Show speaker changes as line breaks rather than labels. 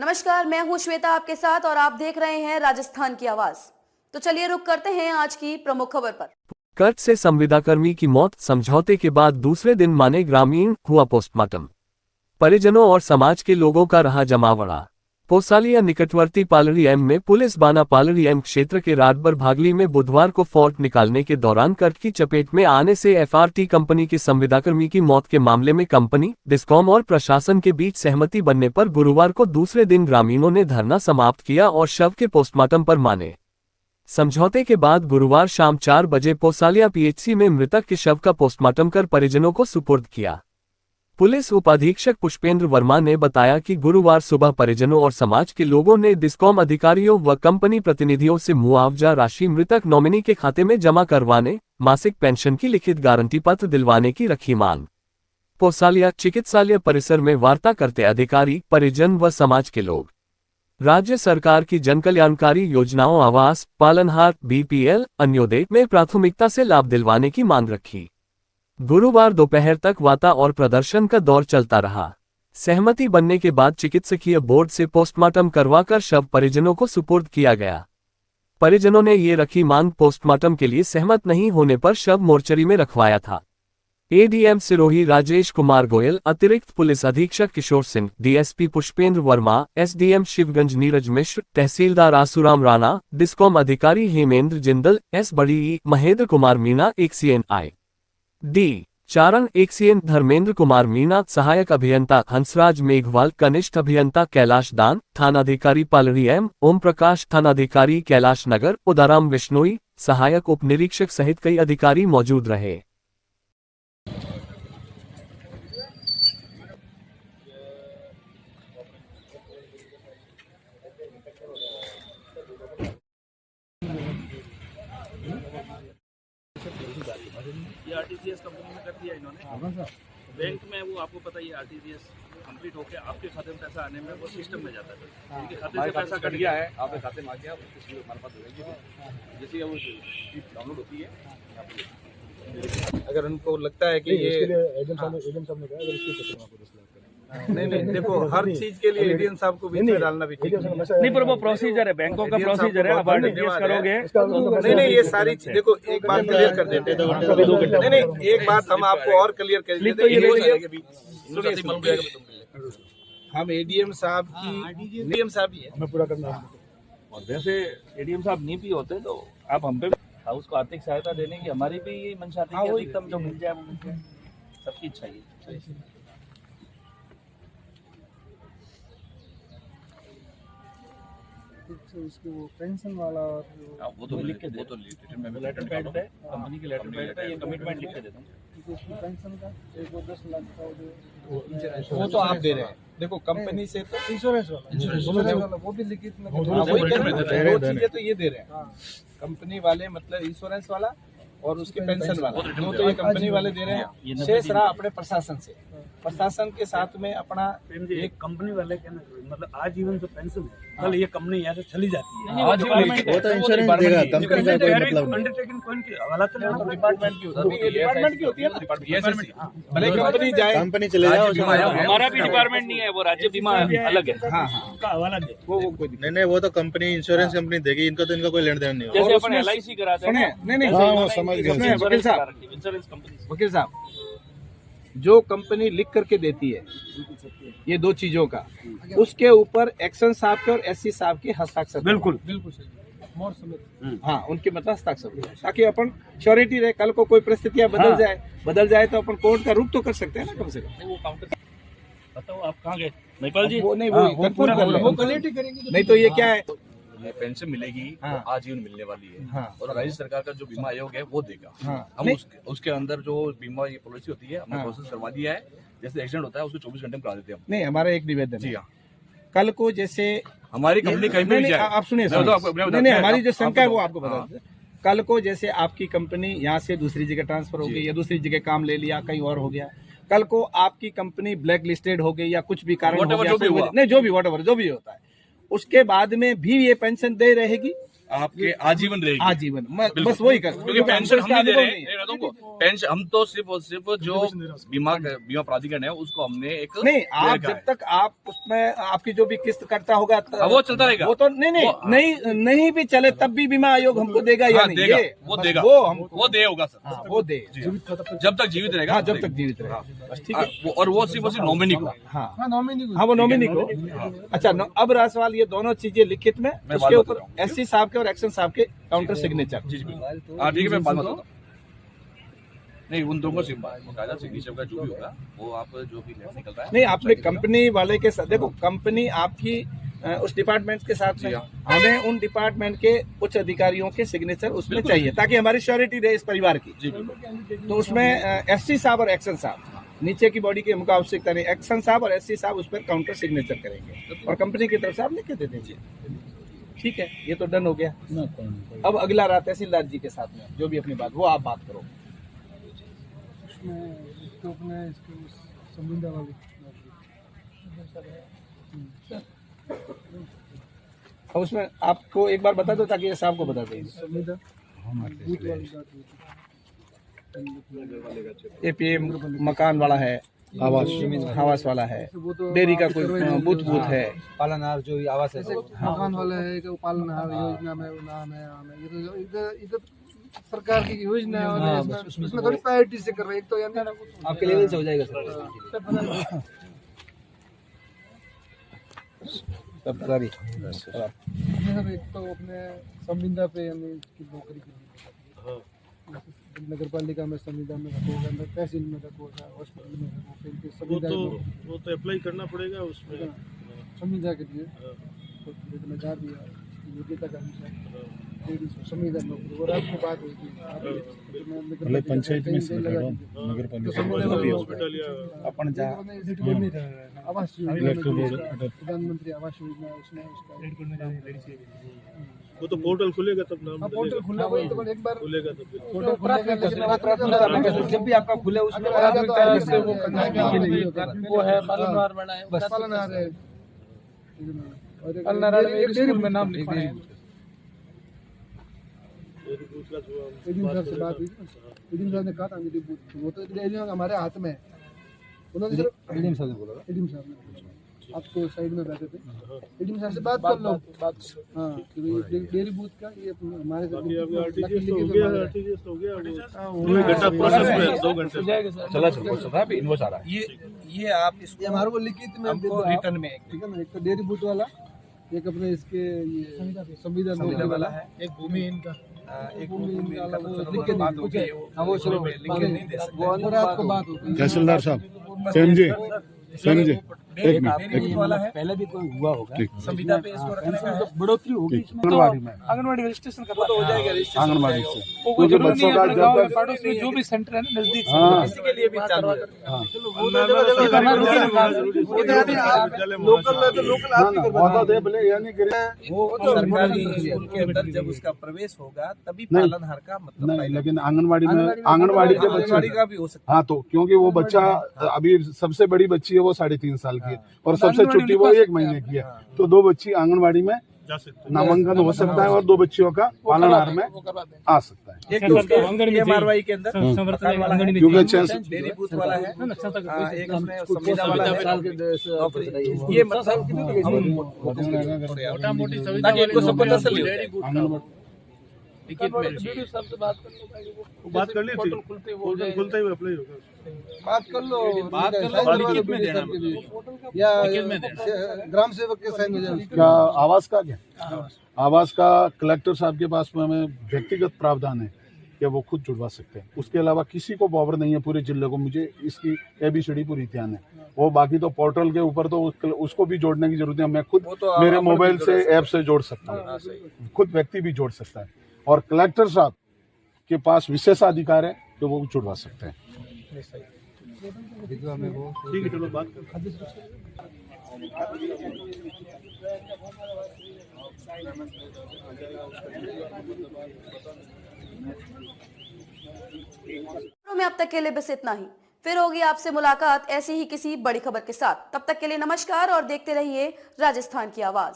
नमस्कार, मैं हूं श्वेता आपके साथ और आप देख रहे हैं राजस्थान की आवाज। तो चलिए रुक करते हैं आज की प्रमुख खबर पर।
कर्ज से संविदाकर्मी की मौत, समझौते के बाद दूसरे दिन माने ग्रामीण, हुआ पोस्टमार्टम। परिजनों और समाज के लोगों का रहा जमावड़ा। पोसालिया निकटवर्ती पालड़ी एम में पुलिस बाना पालड़ी एम क्षेत्र के रातभर भागली में बुधवार को फोर्ट निकालने के दौरान कर्ज की चपेट में आने से एफआरटी कंपनी के संविदाकर्मी की मौत के मामले में कंपनी, डिस्कॉम और प्रशासन के बीच सहमति बनने पर गुरुवार को दूसरे दिन ग्रामीणों ने धरना समाप्त किया और शव के पोस्टमार्टम पर माने समझौते के बाद गुरुवार शाम 4 बजे पोसालिया पीएचसी में मृतक के शव का पोस्टमार्टम कर परिजनों को सुपुर्द किया। पुलिस उपाधीक्षक पुष्पेंद्र वर्मा ने बताया कि गुरुवार सुबह परिजनों और समाज के लोगों ने डिस्कॉम अधिकारियों व कंपनी प्रतिनिधियों से मुआवजा राशि मृतक नॉमिनी के खाते में जमा करवाने, मासिक पेंशन की लिखित गारंटी पत्र दिलवाने की रखी मांग। पोसालिया चिकित्सालय परिसर में वार्ता करते अधिकारी, परिजन व समाज के लोग राज्य सरकार की जनकल्याणकारी योजनाओं आवास, पालनहार, बीपीएल, अन्योदय में प्राथमिकता से लाभ दिलवाने की मांग रखी। गुरुवार दोपहर तक वार्ता और प्रदर्शन का दौर चलता रहा। सहमति बनने के बाद चिकित्सकीय बोर्ड से पोस्टमार्टम करवाकर शव परिजनों को सुपुर्द किया गया। परिजनों ने ये रखी मांग, पोस्टमार्टम के लिए सहमत नहीं होने पर शव मोर्चरी में रखवाया था। एडीएम सिरोही राजेश कुमार गोयल, अतिरिक्त पुलिस अधीक्षक किशोर सिंह, डीएसपी पुष्पेंद्र वर्मा, एसडीएम शिवगंज नीरज मिश्र, तहसीलदार आसूराम राणा, डिस्कॉम अधिकारी हेमेंद्र जिंदल, एस बड़ी, महेंद्र कुमार मीणा, एक्सीएनआई डी चारण, एक्सीएन धर्मेंद्र कुमार मीणा, सहायक अभियंता हंसराज मेघवाल, कनिष्ठ अभियंता कैलाश दान, थानाधिकारी पालड़ी एम, ओम प्रकाश, थानाधिकारी कैलाश नगर, उदाराम विश्नोई, सहायक उप निरीक्षक सहित कई अधिकारी मौजूद रहे।
ये आरटीजीएस कंपनी में कर दिया इन्होंने। बैंक में वो आपको पता ही है, आरटीजीएस कंप्लीट होके आपके खाते में पैसा आने में वो सिस्टम में जाता है। इनके खाते से पैसा कट गया है, आपके खाते में आ गया, उसकी हमारे पास हो जाएगी। जैसे वो डाउनलोड होती है, अगर उनको लगता है कि ये एजेंट साहब ने कहा अगर इसकी पकड़ आपको 10 लाख नहीं देखो, हर चीज के लिए एडीएम साहब को बीच में डालना भी ठीक नहीं, पर वो प्रोसीजर है, बैंकों का प्रोसीजर है। अब आरटीजीएस करोगे नहीं, ये सारी चीज देखो, एक बात क्लियर कर देते हैं। नहीं, एक बात हम आपको और क्लियर कर देते हैं। हम एडीएम साहब की, एडीएम साहब ही है, मैं पूरा करना। और वैसे एडीएम साहब नहीं भी होते तो आप हम पे हाउस को आर्थिक सहायता देने की हमारी भी यही मंशा थी कि अधिकतम जो मिल जाए वो मिल जाए, सबकी इच्छा है।
उसके वो पेंशन वाला और
वो तो लिख के दे, वो तो लेटर पैड पे, कंपनी के लेटर पैड पे ये कमिटमेंट लिख के देता हूं।
उसकी पेंशन का एक वो 10 लाख का
वो तो आप दे रहे हैं। देखो कंपनी से तो
इंश्योरेंस वाला वो भी लिखित में
दो चीजें तो ये दे रहे हैं, कंपनी वाले, मतलब इंश्योरेंस वाला और उसके पेंशन वाला, वो तो ये कंपनी वाले दे रहे हैं। शेष रहा अपने प्रशासन से, प्रशासन के साथ में अपना
एक कंपनी वाले के ना, मतलब आजीवन जो पेंशन है, कल ये कंपनी यहाँ से चली जाती है,
वो तो इंश्योरेंस देगा, कंपनी का कोई मतलब
अंडरटेकिंग कौन की हवाला तो लेना
डिपार्टमेंट की होती है, डिपार्टमेंट की होती है, भले कंपनी जाए,
कंपनी चले जाओ,
हमारा भी डिपार्टमेंट नहीं है, वो राज्य बीमा अलग है। हाँ,
का हवाला दे,
वो कोई
नहीं, वो तो कंपनी इंश्योरेंस कंपनी देगी, इनका तो इनका कोई लेन देन नहीं होगा।
जैसे अपन LIC कराते हैं। नहीं,
समझ गए।
वकील साहब, इंश्योरेंस कंपनी, वकील साहब, जो कंपनी लिख करके देती है ये दो चीजों का, उसके ऊपर एक्शन साहब के और एससी साहब के हस्ताक्षर,
बिल्कुल
हाँ, उनके मतलब हस्ताक्षर, ताकि अपन श्योरिटी रहे। कल को कोई परिस्थितियां बदल जाए तो अपन कोर्ट का रुख तो कर सकते हैं ना, कम से कम। वो काउंटर
बताओ आप कहाँ गए नेपाल जी?
वो नहीं, वो पूरा करेंगे, नहीं तो ये क्या है,
ये पेंशन मिलेगी,
हाँ,
वो आजीवन मिलने वाली है।
हाँ,
और राज्य सरकार का जो बीमा आयोग है वो देगा।
हाँ,
हम उसके अंदर जो बीमा ये पॉलिसी होती है हमने
हाँ,
प्रोसेस करवा दिया है। जैसे एक्सीडेंट होता है उसको 24 घंटे में करा देते हैं हम।
नहीं, हमारा एक निवेदन
जी
है,
हाँ,
कल को जैसे
हमारी कंपनी कहीं पे भी जाए,
आप सुनिए, नहीं, हमारी जो शंका है वो आपको बता देते हैं। कल को जैसे आपकी कंपनी यहाँ से दूसरी जगह ट्रांसफर हो गई या दूसरी जगह काम ले लिया, कहीं और हो गया, कल को आपकी कंपनी ब्लैक लिस्टेड हो गई या कुछ भी कारण हो गया, नहीं, जो भी वॉट एवर जो भी होता है, उसके बाद में भी ये पेंशन दे रहेगी,
आपके आजीवन रहेगी।
आजीवन
बिल्कुल।
बस वही कर,
क्योंकि पेंशन हम नहीं दे रहे हैं तुमको, पेंशन हम तो सिर्फ और सिर्फ जो बीमा प्राधिकरण है उसको हमने एक
नहीं,
दे
आप
रखा
जब
है।
तक आप उसमें आपकी जो भी किस्त करता होगा
वो चलता रहेगा।
वो तो नहीं भी चले तब भी बीमा आयोग हमको देगा या
हाँ,
नहीं,
देगा,
ये
वो
बस
देगा,
वो
दे होगा सर,
हाँ, वो दे
जब तक जीवित रहेगा।
हाँ, जब तक जीवित रहेगा बस, ठीक है।
और वो सिर्फ नॉमिनी को।
हाँ वो नॉमिनी को। अच्छा अब रहा सवाल ये दोनों चीजें लिखित में,
मैं
उसके
बात
ऊपर
बता रहा
एससी साहब के और एक्शन साहब के काउंटर सिग्नेचर।
जी बिल्कुल। हाँ ठीक है, मैं बात बताता हूँ। नहीं, उन दोनों को कायदा सिग्नेचर का जो भी होगा वो आप जो भी निकल रहा है।
नहीं, आपने कंपनी वाले के साथ देखो, कंपनी आपकी उस डिपार्टमेंट के साथ में, हमें उन डिपार्टमेंट के उच्च अधिकारियों के सिग्नेचर उसमें चाहिए ताकि हमारी श्योरिटी रहे इस परिवार की।
जी बिल्कुल।
तो उसमें एससी साहब और एक्शन साहब, नीचे की बॉडी की हमको आवश्यकता नहीं, एक्शन साहब और एससी साहब उस पर काउंटर सिग्नेचर करेंगे और कंपनी की तरफ से आप लिख के दे दीजिए। ठीक है, ये तो डन हो गया। अब अगला रहा तहसीलदार जी के साथ में जो भी अपनी बात, वो आप बात करो। और उसमें आपको एक बार बता दो ताकि ये साहब को बता देंगे। एपीएम मकान वाला है, आवास वाला है, डेयरी का कोई बूथ है,
पालनहार जो आवास है मकान वाला है कि पालनहार योजना में वो नाम है, ये तो इधर सरकार की योजना है और इसमें थोड़ी प्रायोरिटी से कर रहे हैं। एक तो यानी आपके लेवल से हो जाएगा सर।
सरकारी
एक तो अपने संविदा पे यानी की नौकरी की नगर पालिका में, संविदा में रखोगे, तहसील में रखोगे, हॉस्पिटल में रखोगे,
वो तो अप्लाई करना पड़ेगा उसमें
संविदा के लिए जिम्मेदार भी है, योग्यता का अनुसार संविदा नौकरी। और आपकी बात हुई थी
पंचायत में नगर
हॉस्पिटल अपन जा
आवास योजना, प्रधानमंत्री आवास योजना, उसमें उसका
वो तो पोर्टल खुलेगा तब नाम
पोर्टल खुला हुआ है, तो एक बार
खुलेगा तो फिर
पोर्टल खुलेगा, जब भी आपका खुले उसमें वो है पालनहार बनाए, बस पालनहार है, पालनहार में एक डेयरी में नाम लिखा है। एडीएम साहब से बात हुई, एडीएम साहब ने कहा था वो तो डेयरी हमारे हाथ में है, उन्होंने सिर्फ एडीएम साहब ने बोला, एडीएम साहब ने आपको साइड में बैठे थे, एडीएम साहब से बात कर लो। हाँ, डेयरी बूथ का ये हमारे
इन्वॉइस आ रहा है।
ये आप इसको
हमारे को लिखित में
रिटर्न में,
ठीक है ना, एक तो डेयरी बूथ वाला, एक अपने इसके ये संविदा वाला है,
एक भूमि इनका, एक भूमि इनका वो लिख के
बात होगी। हाँ वो चलो वो अंदर आपको बात होगी।
तहसीलदार साहब समझे एक मिनट
वाला है, पहले भी कोई हुआ होगा संविदा पे इसको रखने का है, बढ़ोतरी होगी इसमें, आंगनवाड़ी रजिस्ट्रेशन करना हो जाएगा,
आंगनबाड़ी से
वो जरूरी नहीं है, गांव पाड़ोस में जो भी सेंटर है ना नजदीक, किसी के लिए भी चालू है।
लोकल है तो लोकल आप ही करवाना।
वो सरकारी स्कूल के अंदर जब उसका प्रवेश होगा तभी पालनहार का मतलब
नहीं, लेकिन आंगनवाड़ी में आंगनवाड़ी के
आंगनवाड़ी
बच्चे
का भी हो सकता
हाँ, तो क्योंकि वो बच्चा अभी सबसे बड़ी बच्ची है वो 3.5 साल की है और सबसे छोटी वो 1 महीने की है, तो 2 बच्ची आंगनवाड़ी में नामांकन हो सकता है और 2 बच्चियों का पालनहार में आ सकता है।
एक तो उसके मारवाई के अंदर
क्योंकि 6
डेयरी बूथ वाला है, एक उसमें संविदा वाला है, ये मतलब मोटा मोटी ताकि इनको सबको तसल्ली हो।
बात कर ली थी, पोर्टल खुलता ही अप्लाई होगा,
बात कर लो, बात कर लो या ग्राम सेवक के साइन हो जाए।
क्या आवास का क्या आवास का कलेक्टर साहब के पास में हमें व्यक्तिगत प्रावधान है कि वो खुद जुड़वा सकते हैं, उसके अलावा किसी को पावर नहीं है पूरे जिले को। मुझे इसकी ABCD पूरी ध्यान है, वो बाकी तो पोर्टल के ऊपर तो उसको भी जोड़ने की जरूरत है, मैं खुद मेरे मोबाइल से ऐप से जोड़ सकता हूँ, खुद व्यक्ति भी जोड़ सकता है और कलेक्टर साहब के पास विशेषाधिकार है तो वो जुड़वा सकते हैं।
ठीक है, चलो बात करते
में अब तक के लिए बस इतना ही। फिर होगी आपसे मुलाकात ऐसी ही किसी बड़ी खबर के साथ। तब तक के लिए नमस्कार और देखते रहिए राजस्थान की आवाज।